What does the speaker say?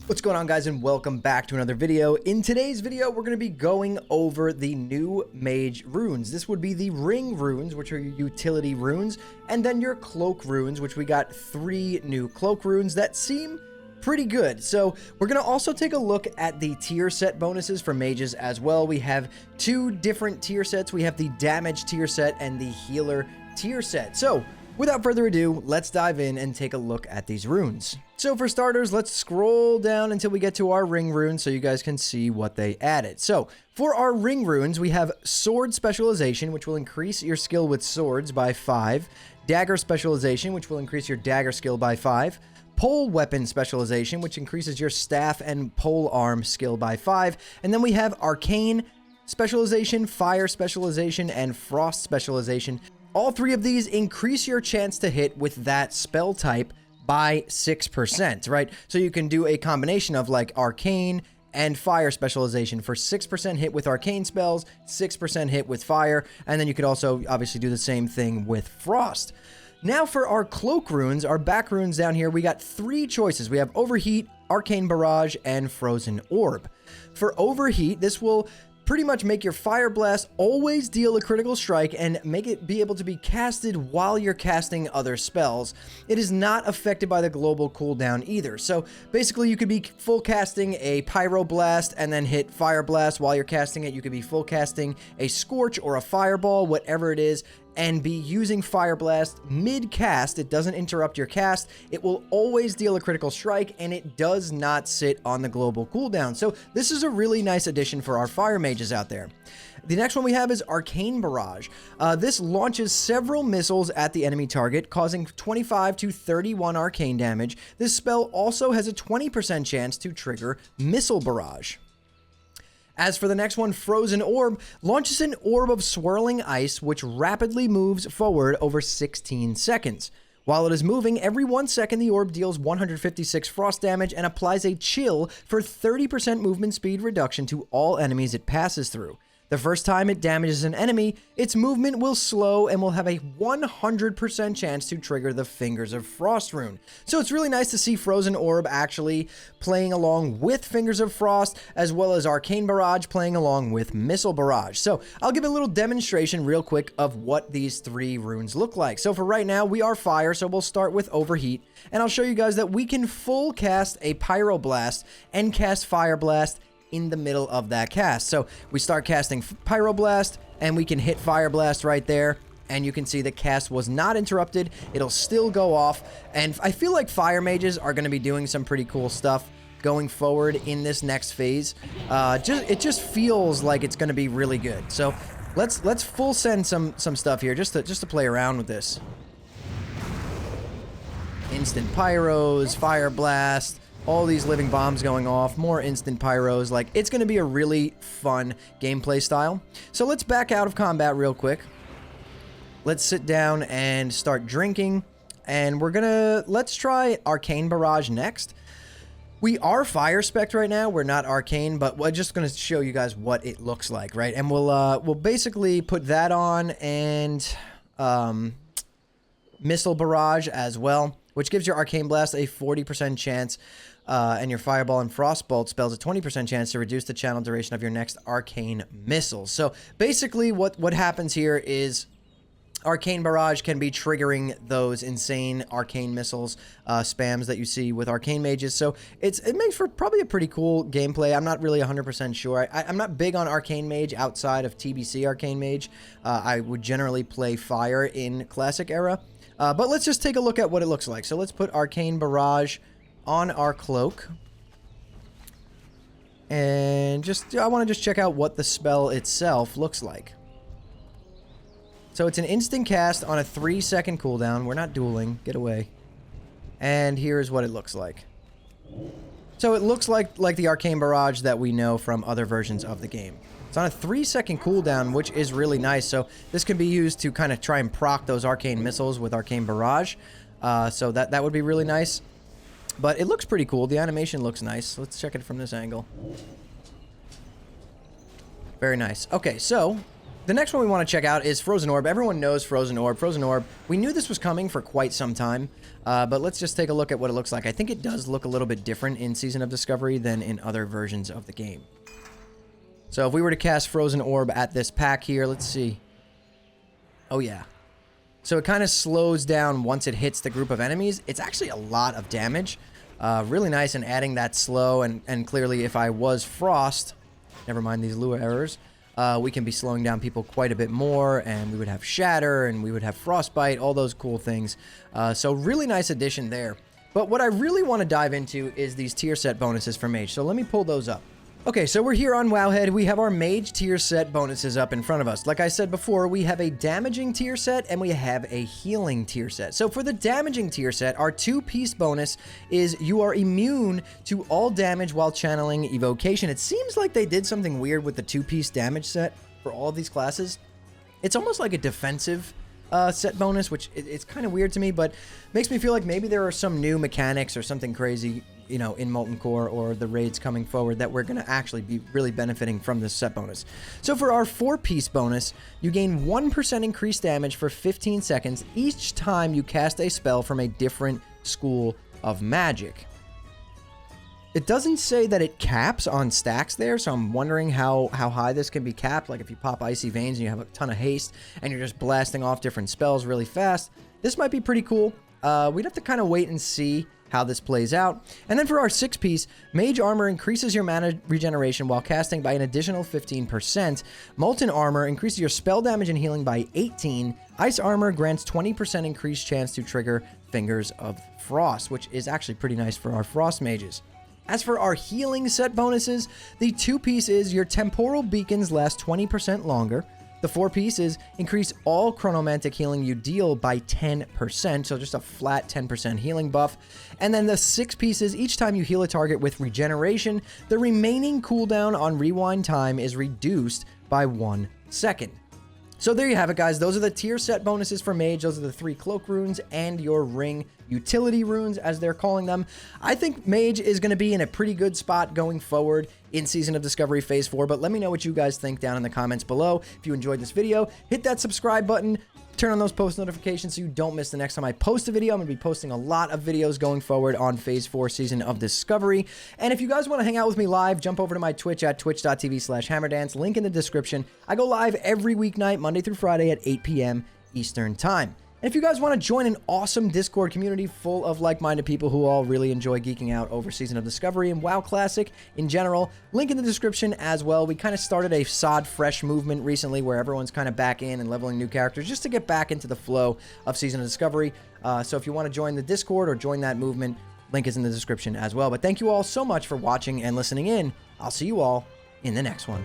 What's going on, guys, and welcome back to another video. In today's video, we're going to be going over the new Mage runes. This would be the Ring runes, which are your utility runes, and then your Cloak runes, which we got 3 new Cloak runes that seem pretty good. So we're going to also take a look at the tier set bonuses for mages as well. We have 2 different tier sets. We have the damage tier set and the healer tier set. So without further ado, let's dive in and take a look at these runes. So for starters, let's scroll down until we get to our ring runes so you guys can see what they added. So for our ring runes, we have sword specialization, which will increase your skill with swords by 5. Dagger specialization, which will increase your dagger skill by 5. Pole weapon specialization, which increases your staff and pole arm skill by 5. And then we have arcane specialization, fire specialization, and frost specialization. All 3 of these increase your chance to hit with that spell type by 6%, right? So you can do a combination of like arcane and fire specialization for 6% hit with arcane spells, 6% hit with fire, and then you could also obviously do the same thing with frost. Now for our cloak runes, our back runes down here, we got 3 choices. We have overheat, arcane barrage, and frozen orb. For overheat, this will pretty much make your fire blast always deal a critical strike and make it be able to be casted while you're casting other spells. It is not affected by the global cooldown either. So basically you could be full casting a pyro blast and then hit fire blast while you're casting it. You could be full casting a scorch or a fireball, whatever it is, and be using Fire Blast mid-cast. It doesn't interrupt your cast. It will always deal a critical strike, and it does not sit on the global cooldown. So this is a really nice addition for our fire mages out there. The next one we have is Arcane Barrage. This launches several missiles at the enemy target, causing 25 to 31 arcane damage. This spell also has a 20% chance to trigger Missile Barrage. As for the next one, Frozen Orb launches an orb of swirling ice which rapidly moves forward over 16 seconds. While it is moving, every 1 second the orb deals 156 frost damage and applies a chill for 30% movement speed reduction to all enemies it passes through. The first time it damages an enemy, its movement will slow and will have a 100% chance to trigger the Fingers of Frost rune. So it's really nice to see Frozen Orb actually playing along with Fingers of Frost, as well as Arcane Barrage playing along with Missile Barrage. So I'll give a little demonstration real quick of what these 3 runes look like. So for right now, we are fire, so we'll start with Overheat, and I'll show you guys that we can full cast a Pyro Blast and cast Fire Blast in the middle of that cast. So we start casting Pyro Blast and we can hit Fire Blast right there, and you can see the cast was not interrupted. It'll still go off, and I feel like fire mages are going to be doing some pretty cool stuff going forward in this next phase. It just feels like it's going to be really good. So let's full send some stuff here just to play around with this. Instant pyros, Fire Blast, all these living bombs going off, more instant pyros. Like, it's going to be a really fun gameplay style. So let's back out of combat real quick. Let's sit down and start drinking. And let's try Arcane Barrage next. We are fire spec right now. We're not arcane, but we're just going to show you guys what it looks like, right? And we'll basically put that on and Missile Barrage as well, which gives your Arcane Blast a 40% chance, and your Fireball and Frostbolt spells a 20% chance to reduce the channel duration of your next Arcane Missiles. So basically what happens here is Arcane Barrage can be triggering those insane Arcane Missiles spams that you see with Arcane Mages. So it makes for probably a pretty cool gameplay. I'm not really 100% sure. I'm not big on Arcane Mage outside of TBC Arcane Mage. I would generally play Fire in Classic Era. But let's just take a look at what it looks like. So let's put Arcane Barrage on our cloak. And I want to just check out what the spell itself looks like. So it's an instant cast on a 3-second cooldown. We're not dueling. Get away. And here's what it looks like. So it looks like the Arcane Barrage that we know from other versions of the game. It's on a 3-second cooldown, which is really nice. So this can be used to kind of try and proc those arcane missiles with Arcane Barrage. So that would be really nice. But it looks pretty cool. The animation looks nice. Let's check it from this angle. Very nice. Okay, so The next one we want to check out is Frozen Orb. Everyone knows Frozen Orb. Frozen Orb, we knew this was coming for quite some time, but let's just take a look at what it looks like. I think it does look a little bit different in Season of Discovery than in other versions of the game. So if we were to cast Frozen Orb at this pack here, let's see. Oh yeah. So it kind of slows down once it hits the group of enemies. It's actually a lot of damage. Really nice, and adding that slow, and clearly if I was Frost, never mind these Lua errors, we can be slowing down people quite a bit more, and we would have Shatter, and we would have Frostbite, all those cool things. So really nice addition there. But what I really want to dive into is these tier set bonuses for Mage. So let me pull those up. Okay, so we're here on Wowhead. We have our Mage tier set bonuses up in front of us. Like I said before, we have a damaging tier set and we have a healing tier set. So for the damaging tier set, our 2-piece bonus is you are immune to all damage while channeling evocation. It seems like they did something weird with the 2-piece damage set for all of these classes. It's almost like a defensive set bonus, which it's kind of weird to me, but makes me feel like maybe there are some new mechanics or something crazy, you know, in Molten Core or the raids coming forward that we're going to actually be really benefiting from this set bonus. So for our 4-piece bonus, you gain 1% increased damage for 15 seconds each time you cast a spell from a different school of magic. It doesn't say that it caps on stacks there, so I'm wondering how high this can be capped. Like if you pop Icy Veins and you have a ton of haste and you're just blasting off different spells really fast, this might be pretty cool. We'd have to kind of wait and see how this plays out. And then for our 6-piece, Mage Armor increases your mana regeneration while casting by an additional 15%. Molten Armor increases your spell damage and healing by 18. Ice Armor grants 20% increased chance to trigger Fingers of Frost, which is actually pretty nice for our Frost Mages. As for our healing set bonuses, the 2-piece is your temporal beacons last 20% longer. The 4-piece is increase all chronomantic healing you deal by 10%, so just a flat 10% healing buff. And then the 6-piece is each time you heal a target with regeneration, the remaining cooldown on rewind time is reduced by 1 second. So there you have it, guys. Those are the tier set bonuses for Mage. Those are the 3 cloak runes and your ring utility runes, as they're calling them. I think Mage is going to be in a pretty good spot going forward in Season of Discovery Phase 4, but let me know what you guys think down in the comments below. If you enjoyed this video, hit that subscribe button, turn on those post notifications so you don't miss the next time I post a video. I'm going to be posting a lot of videos going forward on Phase 4 Season of Discovery. And if you guys want to hang out with me live, jump over to my Twitch at twitch.tv/hammerdance. Link in the description. I go live every weeknight, Monday through Friday at 8 p.m. Eastern Time. And if you guys want to join an awesome Discord community full of like-minded people who all really enjoy geeking out over Season of Discovery and WoW Classic in general, link in the description as well. We kind of started a sod fresh movement recently where everyone's kind of back in and leveling new characters just to get back into the flow of Season of Discovery. So if you want to join the Discord or join that movement, link is in the description as well. But thank you all so much for watching and listening in. I'll see you all in the next one.